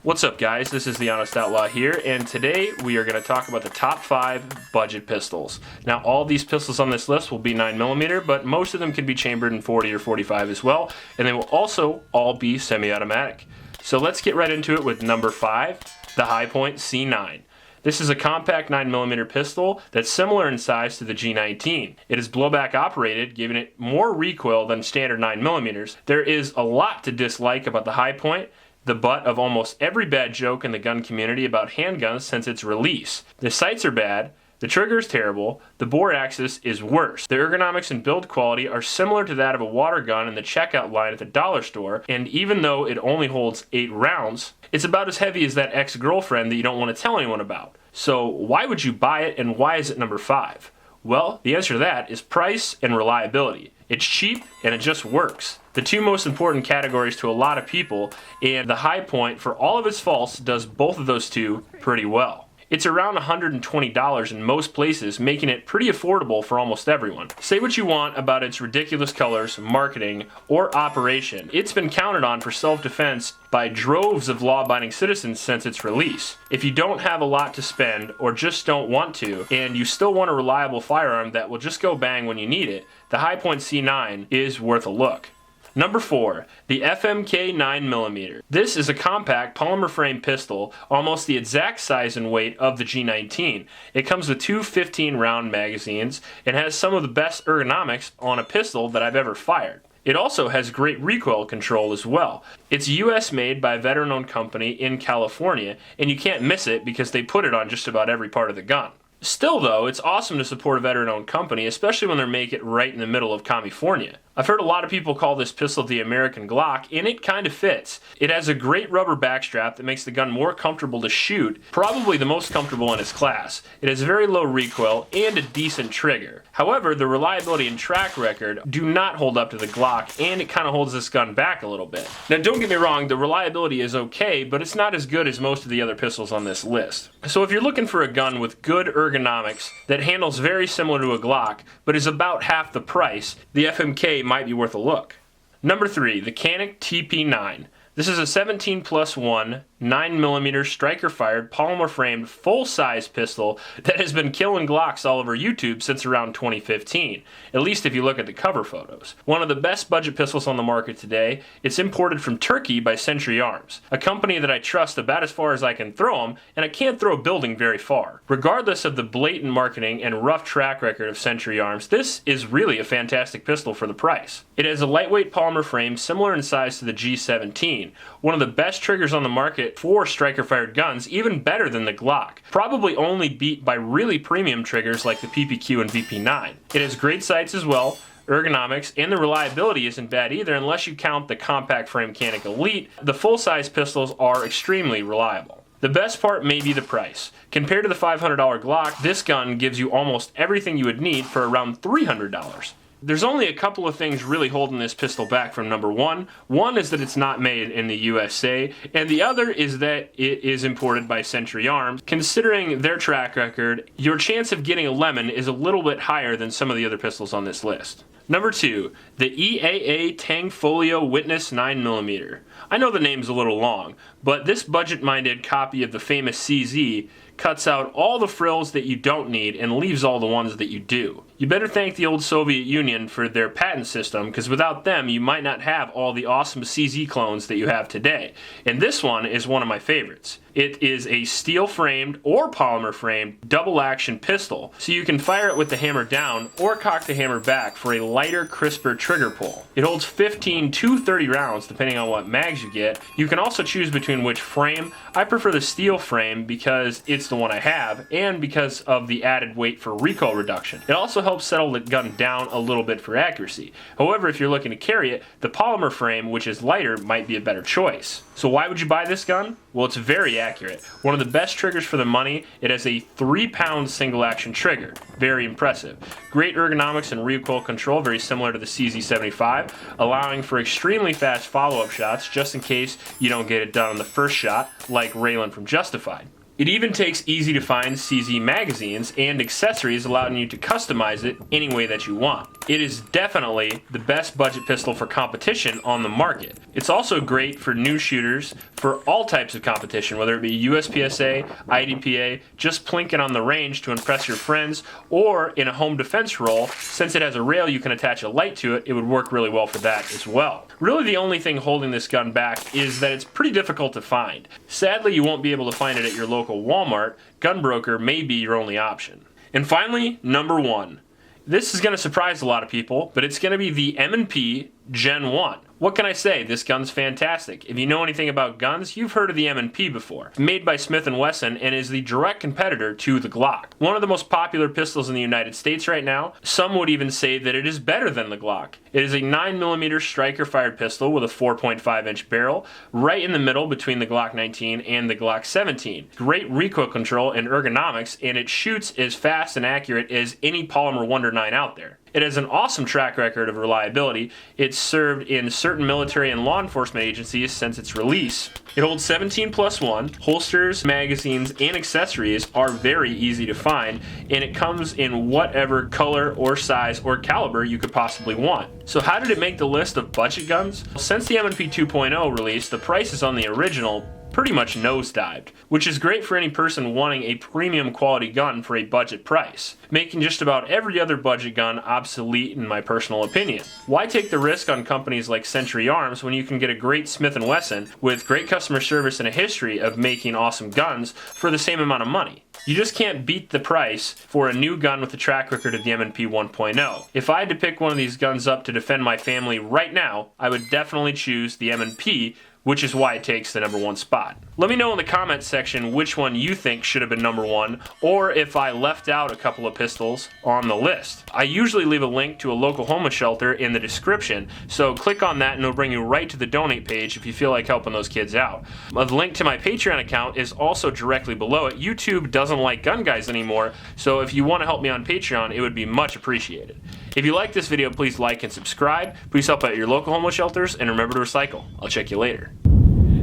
What's up, guys? This is the Honest Outlaw here, and today we are going to talk about the top 5 budget pistols. Now, all these pistols on this list will be 9mm, but most of them can be chambered in 40 or 45 as well, and they will also all be semi-automatic. So let's get right into it with number 5, the Hi-Point C9. This is a compact 9mm pistol that's similar in size to the G19. It is blowback operated, giving it more recoil than standard 9mm. There is a lot to dislike about the Hi-Point, the butt of almost every bad joke in the gun community about handguns since its release. The sights are bad, the trigger is terrible, the bore axis is worse. The ergonomics and build quality are similar to that of a water gun in the checkout line at the dollar store, and even though it only holds 8 rounds, it's about as heavy as that ex-girlfriend that you don't want to tell anyone about. So why would you buy it, and why is it number 5? Well, the answer to that is price and reliability. It's cheap and it just works. The two most important categories to a lot of people, and the Hi-Point, for all of its faults, does both of those two pretty well. It's around $120 in most places, making it pretty affordable for almost everyone. Say what you want about its ridiculous colors, marketing, or operation. It's been counted on for self-defense by droves of law-abiding citizens since its release. If you don't have a lot to spend, or just don't want to, and you still want a reliable firearm that will just go bang when you need it, the Hi-Point C9 is worth a look. Number 4, the FMK 9mm. This is a compact polymer frame pistol, almost the exact size and weight of the G19. It comes with 2 15-round magazines and has some of the best ergonomics on a pistol that I've ever fired. It also has great recoil control as well. It's US made by a veteran-owned company in California, and you can't miss it because they put it on just about every part of the gun. Still though, it's awesome to support a veteran-owned company, especially when they make it right in the middle of California. I've heard a lot of people call this pistol the American Glock, and it kind of fits. It has a great rubber backstrap that makes the gun more comfortable to shoot, probably the most comfortable in its class. It has very low recoil and a decent trigger. However, the reliability and track record do not hold up to the Glock, and it kind of holds this gun back a little bit. Now don't get me wrong, the reliability is okay, but it's not as good as most of the other pistols on this list. So if you're looking for a gun with good ergonomics that handles very similar to a Glock, but is about half the price, the FMK might be worth a look. Number 3, the CANIK TP9. This is a 17+1 9mm striker-fired, polymer-framed, full-size pistol that has been killing Glocks all over YouTube since around 2015, at least if you look at the cover photos. One of the best budget pistols on the market today. It's imported from Turkey by Century Arms, a company that I trust about as far as I can throw them, and I can't throw a building very far. Regardless of the blatant marketing and rough track record of Century Arms, this is really a fantastic pistol for the price. It has a lightweight polymer frame similar in size to the G17, one of the best triggers on the market for striker-fired guns, even better than the Glock. Probably only beat by really premium triggers like the PPQ and VP9. It has great sights as well, ergonomics, and the reliability isn't bad either unless you count the compact frame CANIK Elite. The full-size pistols are extremely reliable. The best part may be the price. Compared to the $500 Glock, this gun gives you almost everything you would need for around $300. There's only a couple of things really holding this pistol back from number 1. One is that it's not made in the USA, and the other is that it is imported by Century Arms. Considering their track record, your chance of getting a lemon is a little bit higher than some of the other pistols on this list. Number 2, the EAA TANFOGLIO Witness 9mm. I know the name's a little long, but this budget-minded copy of the famous CZ cuts out all the frills that you don't need and leaves all the ones that you do. You better thank the old Soviet Union for their patent system, because without them you might not have all the awesome CZ clones that you have today. And this one is one of my favorites. It is a steel-framed or polymer-framed double-action pistol, so you can fire it with the hammer down or cock the hammer back for a lighter, crisper trigger pull. It holds 15 to 30 rounds depending on what mags you get. You can also choose between which frame. I prefer the steel frame because it's the one I have, and because of the added weight for recoil reduction. It also helps settle the gun down a little bit for accuracy. However, if you're looking to carry it, the polymer frame, which is lighter, might be a better choice. So why would you buy this gun? Well, it's very accurate. One of the best triggers for the money. It has a 3-pound single action trigger. Very impressive. Great ergonomics and recoil control, very similar to the CZ75, allowing for extremely fast follow-up shots just in case you don't get it done on the first shot, like Raylan from Justified. It even takes easy to find CZ magazines and accessories, allowing you to customize it any way that you want. It is definitely the best budget pistol for competition on the market. It's also great for new shooters for all types of competition, whether it be USPSA, IDPA, just plinking on the range to impress your friends, or in a home defense role. Since it has a rail you can attach a light to it, it would work really well for that as well. Really the only thing holding this gun back is that it's pretty difficult to find. Sadly, you won't be able to find it at your local Walmart. Gunbroker may be your only option. And finally, number 1. This is going to surprise a lot of people, but it's going to be the M&P Gen 1. What can I say? This gun's fantastic. If you know anything about guns, you've heard of the M&P before. Made by Smith & Wesson and is the direct competitor to the Glock. One of the most popular pistols in the United States right now. Some would even say that it is better than the Glock. It is a 9mm striker-fired pistol with a 4.5-inch barrel, right in the middle between the Glock 19 and the Glock 17. Great recoil control and ergonomics, and it shoots as fast and accurate as any polymer Wonder 9 out there. It has an awesome track record of reliability. It's served in certain military and law enforcement agencies since its release. It holds 17+1. Holsters, magazines, and accessories are very easy to find, and it comes in whatever color or size or caliber you could possibly want. So how did it make the list of budget guns? Since the M&P 2.0 release, the prices on the original pretty much nosedived, which is great for any person wanting a premium quality gun for a budget price, making just about every other budget gun obsolete in my personal opinion. Why take the risk on companies like Century Arms when you can get a great Smith & Wesson with great customer service and a history of making awesome guns for the same amount of money? You just can't beat the price for a new gun with the track record of the M&P 1.0. If I had to pick one of these guns up to defend my family right now, I would definitely choose the M&P, which is why it takes the number 1 spot. Let me know in the comments section which one you think should have been number 1, or if I left out a couple of pistols on the list. I usually leave a link to a local homeless shelter in the description, so click on that and it'll bring you right to the donate page if you feel like helping those kids out. The link to my Patreon account is also directly below it. YouTube doesn't like gun guys anymore, so if you want to help me on Patreon, it would be much appreciated. If you like this video, please like and subscribe. Please help out your local homeless shelters, and remember to recycle. I'll check you later.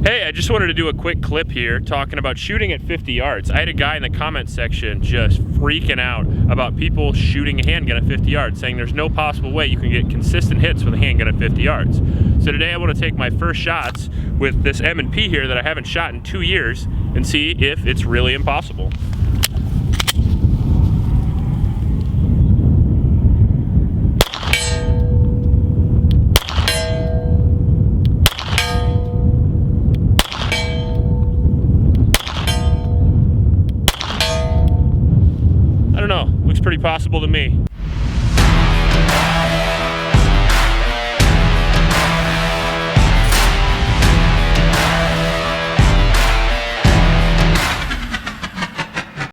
Hey, I just wanted to do a quick clip here talking about shooting at 50 yards. I had a guy in the comment section just freaking out about people shooting a handgun at 50 yards, saying there's no possible way you can get consistent hits with a handgun at 50 yards. So today I want to take my first shots with this M&P here that I haven't shot in 2 years and see if it's really impossible. Looks pretty possible to me.